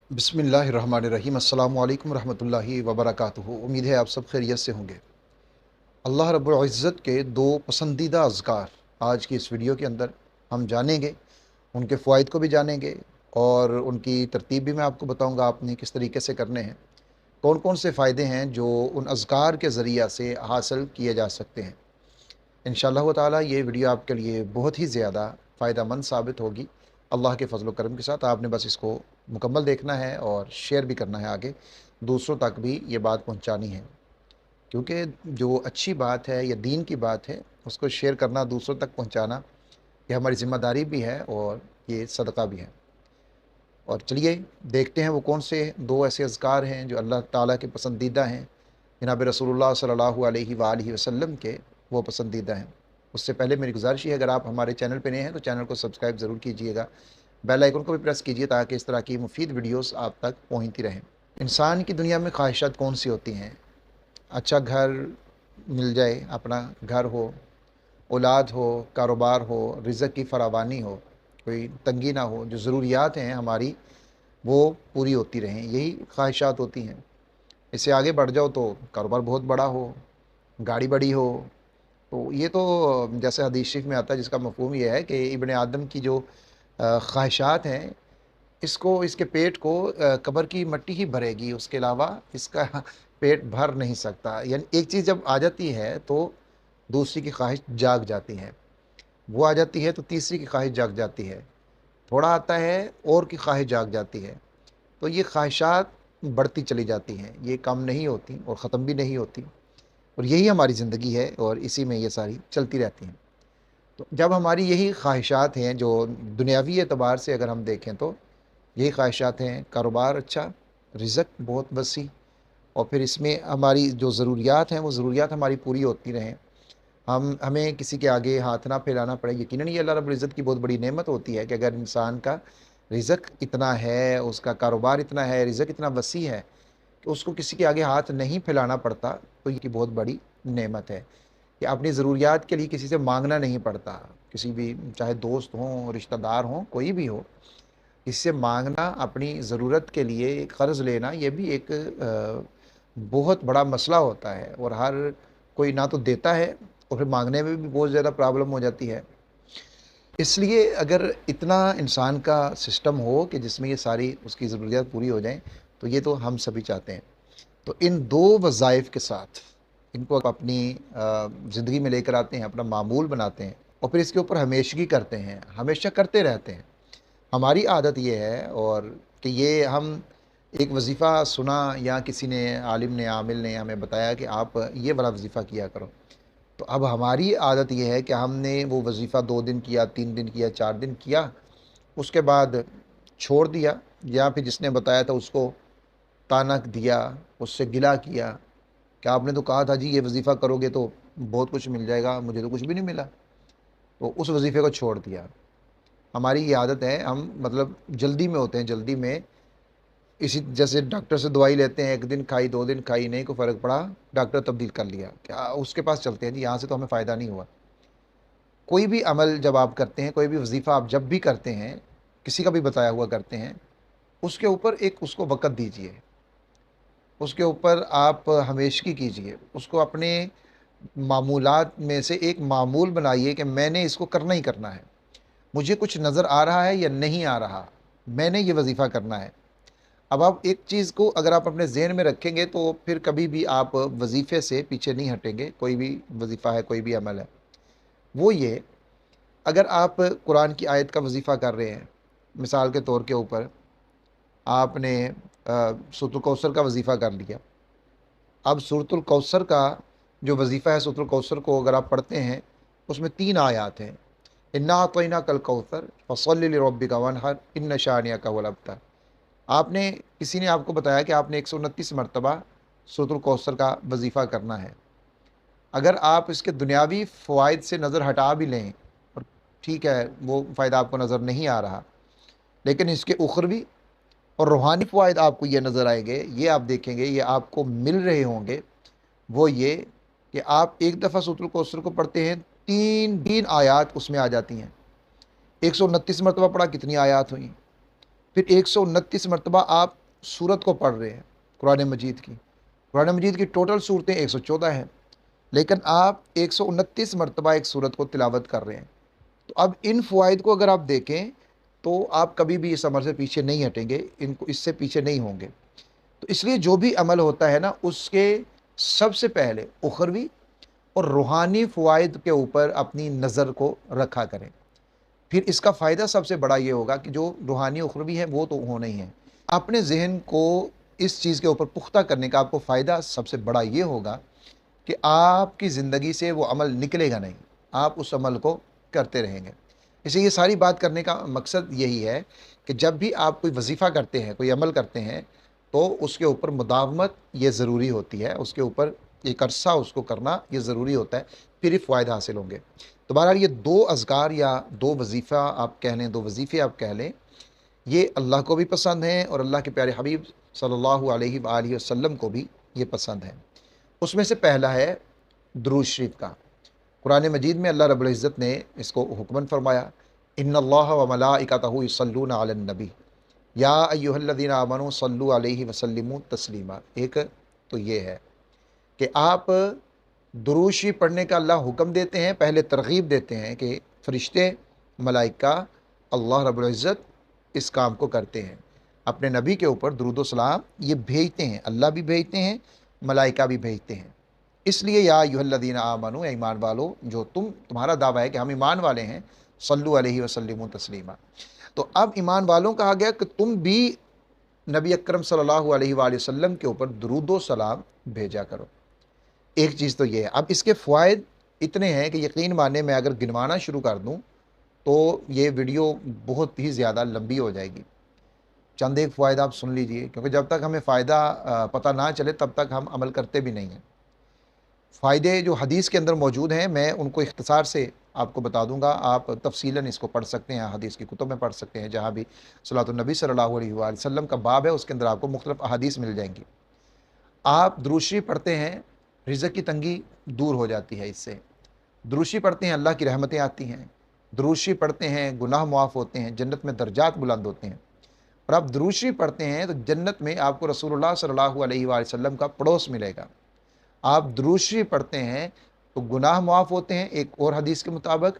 बिस्मिल्लाहिर्रहमानिर्रहीम। अस्सलामु अलैकुम रहमतुल्लाहि व बरकातुहू। उम्मीद है आप सब खैरियत से होंगे। अल्लाह रब्बुल इज़्ज़त के दो पसंदीदा अज़कार आज की इस वीडियो के अंदर हम जानेंगे, उनके फ़वाइद को भी जानेंगे और उनकी तरतीब भी मैं आपको बताऊंगा आपने किस तरीके से करने हैं। कौन कौन से फ़ायदे हैं जो उन अज़कार के ज़रिया से हासिल किए जा सकते हैं। इंशाअल्लाह ताला ये वीडियो आपके लिए बहुत ही ज़्यादा फ़ायदेमंद साबित होगी। अल्लाह के फ़ज़ल व करम के साथ आपने बस इसको मुकम्मल देखना है और शेयर भी करना है, आगे दूसरों तक भी ये बात पहुंचानी है, क्योंकि जो अच्छी बात है या दीन की बात है उसको शेयर करना, दूसरों तक पहुंचाना, ये हमारी ज़िम्मेदारी भी है और ये सदका भी है। और चलिए देखते हैं वो कौन से दो ऐसे अज़कार हैं जो अल्लाह ताला के पसंदीदा हैं, जनाब रसूलुल्लाह सल्लल्लाहु अलैहि वालैहि वसल्लम के वो पसंदीदा हैं। उससे पहले मेरी गुजारिश है, अगर आप हमारे चैनल पर नए हैं तो चैनल को सब्सक्राइब ज़रूर कीजिएगा, बेल आइकन को भी प्रेस कीजिए ताकि इस तरह की मुफीद वीडियोस आप तक पहुंचती रहें। इंसान की दुनिया में ख्वाहिशात कौन सी होती हैं? अच्छा घर मिल जाए, अपना घर हो, औलाद हो, कारोबार हो, रिज़्क़ की फरावानी हो, कोई तंगी ना हो, जो ज़रूरियात हैं हमारी वो पूरी होती रहें, यही ख्वाहिशात होती हैं। इससे आगे बढ़ जाओ तो कारोबार बहुत बड़ा हो, गाड़ी बड़ी हो, तो ये तो जैसे हदीस शरीफ में आता है जिसका मफ़हूम ये है कि इब्ने आदम की जो ख्वाहिशात हैं, इसको, इसके पेट को कब्र की मिट्टी ही भरेगी, उसके अलावा इसका पेट भर नहीं सकता। यानी एक चीज़ जब आ जाती है तो दूसरी की ख्वाहिश जाग जाती है, वो आ जाती है तो तीसरी की ख्वाहिश जाग जाती है, थोड़ा आता है और की ख्वाहिश जाग जाती है। तो ये ख्वाहिशात बढ़ती चली जाती हैं, ये कम नहीं होती और ख़त्म भी नहीं होती, और यही हमारी ज़िंदगी है और इसी में ये सारी चलती रहती हैं। तो जब हमारी यही ख्वाहिशात हैं, जो दुनियावी एतबार से अगर हम देखें तो यही ख्वाहिशात हैं, कारोबार अच्छा, रिज़्क़ बहुत वसी, और फिर इसमें हमारी जो ज़रूरियात हैं वो ज़रूरियात हमारी पूरी होती रहें, हमें किसी के आगे हाथ ना फैलाना पड़े। यकीनन ये अल्लाह रब्बुल इज़्ज़त की बहुत बड़ी नेमत होती है कि अगर इंसान का रिज़्क़ इतना है, उसका कारोबार इतना है, रिज़्क़ इतना वसी है कि उसको किसी के आगे हाथ नहीं फैलाना पड़ता, तो ये बहुत बड़ी नेमत है कि अपनी ज़रूरियात के लिए किसी से मांगना नहीं पड़ता। किसी भी, चाहे दोस्त हों, रिश्तेदार हों, कोई भी हो, इससे मांगना, अपनी ज़रूरत के लिए क़र्ज़ लेना, ये भी एक बहुत बड़ा मसला होता है, और हर कोई ना तो देता है और फिर मांगने में भी बहुत ज़्यादा प्रॉब्लम हो जाती है। इसलिए अगर इतना इंसान का सिस्टम हो कि जिसमें ये सारी उसकी ज़रूरियात पूरी हो जाएँ, तो ये तो हम सभी चाहते हैं। तो इन दो वज़ाइफ़ के साथ इनको अपनी ज़िंदगी में लेकर आते हैं, अपना मामूल बनाते हैं और फिर इसके ऊपर हमेशगी करते हैं, हमेशा करते रहते हैं। हमारी आदत ये है, और कि ये हम एक वज़ीफ़ा सुना या किसी ने, आलिम ने, आमिल ने हमें बताया कि आप ये वाला वज़ीफ़ा किया करो, तो अब हमारी आदत ये है कि हमने वो वज़ीफ़ा 2 दिन किया, 3 दिन किया, 4 दिन किया, उसके बाद छोड़ दिया, या फिर जिसने बताया था उसको ताना दिया, उससे गिला किया कि आपने तो कहा था जी ये वज़ीफ़ा करोगे तो बहुत कुछ मिल जाएगा, मुझे तो कुछ भी नहीं मिला, तो उस वज़ीफ़े को छोड़ दिया। हमारी ये आदत है, हम मतलब जल्दी में होते हैं, जल्दी में, इसी जैसे डॉक्टर से दवाई लेते हैं, 1 दिन खाई, 2 दिन खाई, नहीं कोई फ़र्क पड़ा, डॉक्टर तब्दील कर लिया, क्या उसके पास चलते हैं जी, यहाँ से तो हमें फ़ायदा नहीं हुआ। कोई भी अमल जब आप करते हैं, कोई भी वज़ीफ़ा आप जब भी करते हैं, किसी का भी बताया हुआ करते हैं, उसके ऊपर एक उसको वक़्त दीजिए, उसके ऊपर आप हमेशगी कीजिए, उसको अपने मामूलात में से एक मामूल बनाइए कि मैंने इसको करना ही करना है। मुझे कुछ नज़र आ रहा है या नहीं आ रहा, मैंने ये वज़ीफ़ा करना है। अब आप एक चीज़ को अगर आप अपने ज़हन में रखेंगे तो फिर कभी भी आप वज़ीफ़े से पीछे नहीं हटेंगे। कोई भी वज़ीफ़ा है, कोई भी अमल है, वो ये, अगर आप कुरान की आयत का वज़ीफ़ा कर रहे हैं, मिसाल के तौर के ऊपर आपने सूरतुल कौसर का वज़ीफ़ा कर लिया। अब सूरतुल कौसर का जो वज़ीफ़ा है, सूरतुल कौसर को अगर आप पढ़ते हैं, उसमें 3 आयात हैं। इन्ना अतैना कल कौसर फसल्लि लिरब्बिका वन्हर इन्न शानिअक हुवल अबतर। आपने, किसी ने आपको बताया कि आपने 129 मरतबा सूरतुल कौसर का वज़ीफ़ा करना है। अगर आप इसके दुनियावी फ़वाइद से नज़र हटा भी लें, और ठीक है वो फ़ायदा आपको नज़र नहीं आ रहा, लेकिन इसके उख़रवी और रूहानी फ़वाइद आपको ये नज़र आएंगे, ये आप देखेंगे, ये आपको मिल रहे होंगे। वो ये कि आप एक दफ़ा सूरतुल कौसर को पढ़ते हैं, 3 आयात उसमें आ जाती हैं। 129 मरतबा पढ़ा, कितनी आयात हुई? फिर 129 मरतबा आप सूरत को पढ़ रहे हैं कुरान मजीद की। कुरान मजीद की टोटल सूरतें 114 हैं, लेकिन आप 129 मरतबा एक सूरत को तिलावत कर रहे हैं। तो अब इन फ़वाइद को अगर आप देखें तो आप कभी भी इस अमल से पीछे नहीं हटेंगे, इनको इससे पीछे नहीं होंगे। तो इसलिए जो भी अमल होता है ना, उसके सबसे पहले उखरवी और रूहानी फ़वाइद के ऊपर अपनी नज़र को रखा करें। फिर इसका फ़ायदा सबसे बड़ा ये होगा कि जो रूहानी उखरवी है वो तो होना ही है। अपने ज़हन को इस चीज़ के ऊपर पुख्ता करने का आपको फ़ायदा सबसे बड़ा ये होगा कि आपकी ज़िंदगी से वो अमल निकलेगा नहीं, आप उस अमल को करते रहेंगे। इसलिए ये सारी बात करने का मकसद यही है कि जब भी आप कोई वजीफ़ा करते हैं, कोई अमल करते हैं, तो उसके ऊपर मुदावमत ये ज़रूरी होती है, उसके ऊपर एक अरसा उसको करना ये ज़रूरी होता है, फिर ही फ़ायदा हासिल होंगे। तो बहरहाल ये 2 अज़कार या 2 वजीफ़ा आप कह लें, 2 वजीफ़े आप कह लें, ये अल्लाह को भी पसंद हैं और अल्लाह के प्यारे हबीब सल्लल्लाहु अलैहि वालैहि वसल्लम को भी ये पसंद है। उसमें से पहला है दुरूद शरीफ का। कुरान मजीद में अल्लाह रब्बुल इज़्ज़त ने इसको हुक्मन फरमाया, इन्नल्लाह व मलाइकतहु युसल्लूना अलन नबी या अय्युहल्लज़ीना आमनू सल्लु अलैहि वसल्लिमू तस्लीमा। एक तो ये है कि आप दुरूद शरीफ पढ़ने का अल्लाह हुक्म देते हैं, पहले तरगीब देते हैं कि फ़रिश्ते, मलाइका, अल्लाह रब्बुल इज़्ज़त इस काम को करते हैं, अपने नबी के ऊपर दुरूद व सलाम ये भेजते हैं, अल्लाह भी भेजते हैं, मलाइका भी भेजते हैं। इसलिए या अय्युहल्लज़ीना आमनू, ईमान वालो, जो तुम्हारा दावा है कि हम ईमान वाले हैं, सल्लु अलैहि वसल्लिमू तस्लीमा। तो अब ईमान वालों कहा गया कि तुम भी नबी अकरम सल्लल्लाहु अलैहि वसल्लम के ऊपर दुरूद व सलाम भेजा करो। एक चीज़ तो ये है। अब इसके फ़वाइद इतने हैं कि यकीन माने मैं अगर गिनवाना शुरू कर दूँ तो ये वीडियो बहुत ही ज़्यादा लंबी हो जाएगी। चंद एक फ़वाइद आप सुन लीजिए, क्योंकि जब तक हमें फ़ायदा पता ना चले तब तक हम अमल करते भी नहीं हैं। फ़ायदे जो हदीस के अंदर मौजूद हैं मैं उनको इख्तिसार से आपको बता दूंगा, आप तफ़सीलन इसको पढ़ सकते हैं, हदीस की कुतुब में पढ़ सकते हैं, जहाँ भी सलातुन नबी सल्लल्लाहु अलैहि वसल्लम का बाब है उसके अंदर आपको मुख्तलिफ़ अहादीस मिल जाएंगी। आप दुरूद शरीफ पढ़ते हैं, रिज़्क़ की तंगी दूर हो जाती है इससे। दुरूद शरीफ पढ़ते हैं, अल्लाह की रहमतें आती हैं। दुरूद शरीफ पढ़ते हैं, गुनाह मुआफ़ होते हैं, जन्नत में दर्जात बुलंद होते हैं। और आप दुरूद शरीफ पढ़ते हैं तो जन्नत में आपको रसूलुल्लाह सल्लल्लाहु अलैहि वसल्लम का पड़ोस मिलेगा। आप दुरूद शरीफ पढ़ते हैं तो गुनाह मुआफ़ होते हैं एक और हदीस के मुताबिक,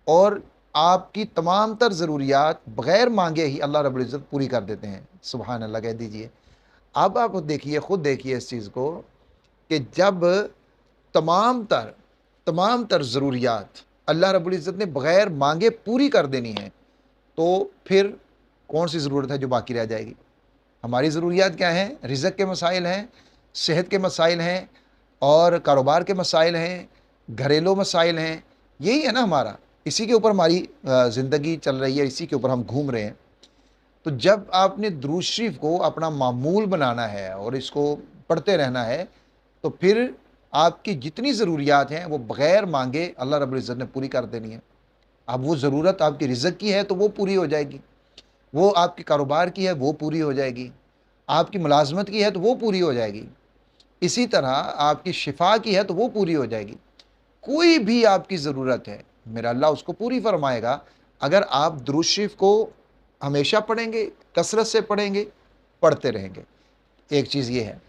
और आपकी तमाम तर ज़रूरियात बग़ैर मांगे ही अल्लाह रब्बुल इज़्ज़त पूरी कर देते हैं। सुभान अल्लाह कह दीजिए। अब आप देखिए, ख़ुद देखिए इस चीज़ को कि जब तमाम तर ज़रूरियात अल्लाह रब्बुल इज़्ज़त ने बग़ैर मांगे पूरी कर देनी है, तो फिर कौन सी ज़रूरत है जो बाकी रह जाएगी। हमारी ज़रूरियात क्या हैं? रिज़्क़ के मसाइल हैं, सेहत के मसाइल हैं, और कारोबार के मसाइल हैं, घरेलू मसाइल हैं। यही है ना हमारा, इसी के ऊपर हमारी ज़िंदगी चल रही है, इसी के ऊपर हम घूम रहे हैं। तो जब आपने दुरूद शरीफ को अपना मामूल बनाना है और इसको पढ़ते रहना है, तो फिर आपकी जितनी ज़रूरियात हैं वो बग़ैर मांगे अल्लाह रब्बुल इज़्ज़त ने पूरी कर देनी है। अब वो ज़रूरत आपकी रिज़्क़ की है तो वो पूरी हो जाएगी, वो आपके कारोबार की है वो पूरी हो जाएगी, आपकी मुलाज़मत की है तो वो पूरी हो जाएगी, इसी तरह आपकी शिफा की है तो वो पूरी हो जाएगी। कोई भी आपकी ज़रूरत है, मेरा अल्लाह उसको पूरी फरमाएगा अगर आप दुरूद शरीफ को हमेशा पढ़ेंगे, कसरत से पढ़ेंगे, पढ़ते रहेंगे। एक चीज़ ये है।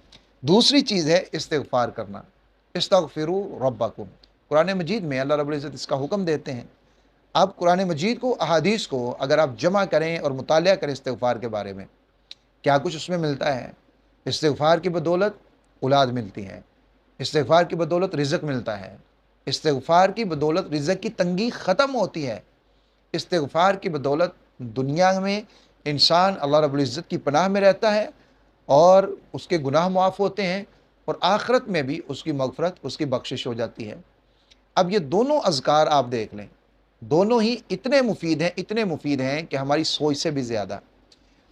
दूसरी चीज़ है इस्तिग़फ़ार करना। इस्तग़फ़िरू रब्बकुम। कुरान मजीद में अल्लाह रब्बुल इज़्ज़त इसका हुक्म देते हैं। अब कुरान मजीद को, अहादीस को अगर आप जमा करें और मुतालिया करें इस्तिग़फ़ार के बारे में, क्या कुछ उसमें मिलता है। इस्तिग़फ़ार की बदौलत औलाद मिलती है, इस्तिग़फ़ार की बदौलत रिज़्क़ मिलता है, इस्तिग़फ़ार की बदौलत रिज़्क़ की तंगी ख़त्म होती है, इस्तिग़फ़ार की बदौलत दुनिया में इंसान अल्लाह रब्बुल इज़्ज़त की पनाह में रहता है और उसके गुनाह मुआफ़ होते हैं, और आखिरत में भी उसकी मग़फ़िरत, उसकी बख्शिश हो जाती है। अब ये दोनों अज़कार आप देख लें, दोनों ही इतने मुफीद हैं कि हमारी सोच से भी ज़्यादा।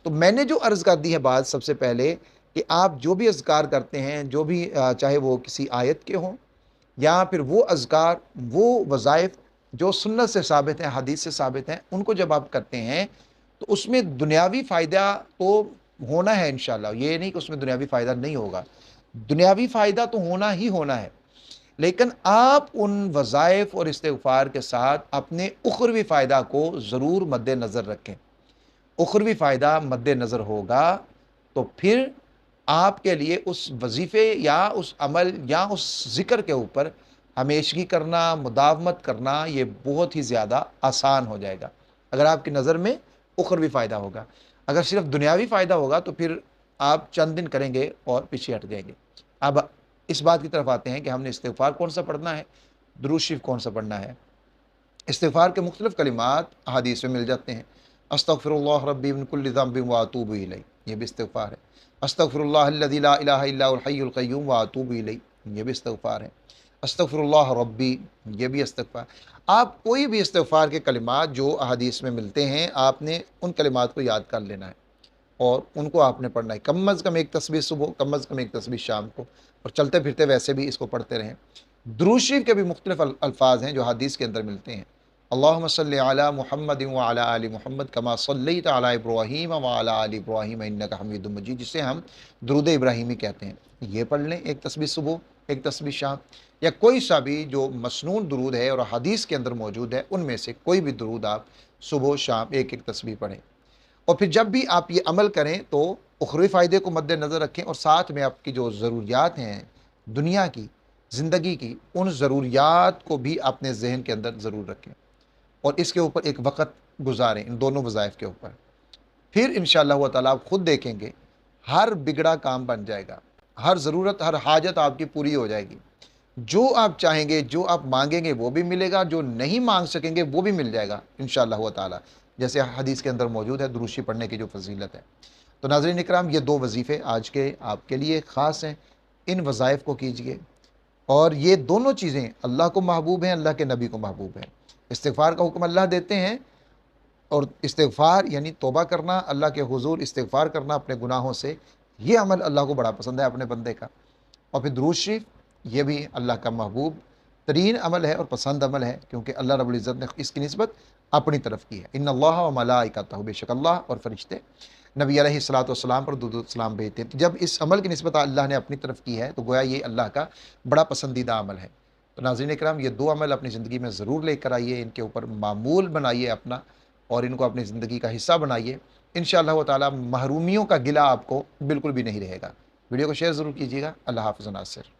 तो मैंने जो अर्ज़ कर दी है बात सबसे पहले कि आप जो भी अज़कार करते हैं, जो भी चाहे वो किसी आयत के हों या फिर वो अज़कार, वो वज़ाइफ़ जो सुन्नत से साबित हैं, हदीस से साबित हैं, उनको जब आप करते हैं तो उसमें दुनियावी फ़ायदा तो होना है इंशाअल्लाह। ये नहीं कि उसमें दुनियावी फ़ायदा नहीं होगा, दुनियावी फ़ायदा तो होना ही होना है। लेकिन आप उन वज़ाइफ़ और इस्तिग़फ़ार के साथ अपने उख़रवी फ़ायदा को ज़रूर मद्देनज़र रखें। उखरवी फ़ायदा मद्द नज़र होगा तो फिर आपके लिए उस वजीफ़े या उस अमल या उस ज़िक्र के ऊपर हमेशगी करना, मुदावमत करना ये बहुत ही ज़्यादा आसान हो जाएगा, अगर आपकी नज़र में उखरवी फ़ायदा होगा। अगर सिर्फ दुनियावी फ़ायदा होगा तो फिर आप चंद दिन करेंगे और पीछे हट जाएंगे। अब इस बात की तरफ आते हैं कि हमने इस्तिग़फ़ार कौन सा पढ़ना है, दुरूद शरीफ कौन सा पढ़ना है। इस्तिग़फ़ार के मुख्तलिफ़ कलिमात अहादीस में मिल जाते हैं। अस्तग़फ़िरुल्लाह रब्बी मिन कुल्लि ज़ंबिन व अतूबु इलैह, ये भी इस्तिग़फ़ार है। अस्तग़फ़िरुल्लाह अल्लज़ी ला इलाहा इल्ला हुवल हय्युल क़य्यूम व अतूबु इलैह, ये भी इस्तिग़फ़ार है। अस्तग़फ़िरुल्लाह रब्बी, ये भी इस्तिग़फ़ार। आप कोई भी इस्तिग़फ़ार के कलिमात जो अहादीस में मिलते हैं, आपने उन कलिमात को याद कर लेना है और उनको आपने पढ़ना है। कम अज़ कम एक तस्बीह सुबह, कम अज़ कम एक तस्बीह शाम को, और चलते फिरते वैसे भी इसको पढ़ते रहें। दुरूद शरीफ के भी मुख्तलिफ़ अल्फ़ाज़ हैं जो हदीस के अंदर मिलते हैं। अल्लाहुम्मा सल्लि अला मुहम्मदिन व अला आलि मुहम्मद कमा सल्लैता अला इब्राहीम व अला आलि इब्राहीम इन्नका हमीदुम मजीद, जिसे हम दुरूद इब्राहीमी कहते हैं। ये पढ़ लें, एक तस्बीह सुबह, एक तस्बीह शाम, या कोई सा भी जो मसनून दुरूद है और हदीस के अंदर मौजूद है, उनमें से कोई भी दुरूद आप सुबह शाम एक एक तस्बीह पढ़ें। और फिर जब भी आप ये अमल करें तो उखरवी फ़ायदे को मद्देनज़र रखें और साथ में आपकी जो ज़रूरियात हैं दुनिया की, ज़िंदगी की, उन ज़रूरियात को भी अपने ज़हन के अंदर ज़रूर रखें और इसके ऊपर एक वक़्त गुज़ारें, इन दोनों वज़ाइफ के ऊपर। फिर इंशाअल्लाह व तआला आप ख़ुद देखेंगे हर बिगड़ा काम बन जाएगा, हर ज़रूरत, हर हाजत आपकी पूरी हो जाएगी। जो आप चाहेंगे, जो आप मांगेंगे वो भी मिलेगा, जो नहीं मांग सकेंगे वो भी मिल जाएगा इंशाअल्लाह व तआला, जैसे हदीस के अंदर मौजूद है दुरूद शरीफ पढ़ने की जो फजीलत है। तो नाज़रीन इकराम, ये दो वजीफ़े आज के आपके लिए ख़ास हैं, इन वज़ाइफ को कीजिए और ये दोनों चीज़ें अल्लाह को महबूब हैं, अल्लाह के नबी को महबूब हैं। इस्तिग़फ़ार का हुक्म अल्लाह देते हैं और इस्तिग़फ़ार यानी तौबा करना, अल्लाह के हुज़ूर इस्तिग़फ़ार करना अपने गुनाहों से, ये अमल अल्लाह को बड़ा पसंद है अपने बंदे का। और फिर दुरूद शरीफ, ये भी अल्लाह का महबूब तरीन अमल है और पसंद अमल है, क्योंकि अल्लाह रब्बुल इज़्ज़त ने इसकी निस्बत अपनी तरफ की है। इन्नल्लाह व मलाइकतहु, बेशक अल्लाह और फरिश्ते नबी अलैहिस्सलातु वस्सलाम पर दुरूद सलाम भेजते हैं। तो जब इस अमल की निस्बत अल्लाह ने अपनी तरफ की है तो गोया ये अल्लाह का बड़ा पसंदीदा अमल है। तो नाज़रीन इकराम, ये दो अमल अपनी ज़िंदगी में ज़रूर लेकर आइए, इनके ऊपर मामूल बनाइए अपना और इनको अपनी ज़िंदगी का हिस्सा बनाइए। इंशाअल्लाह व तआला महरूमियों का गिला आपको बिल्कुल भी नहीं रहेगा। वीडियो को शेयर ज़रूर कीजिएगा। अल्लाह हाफ़िज़ नासिर।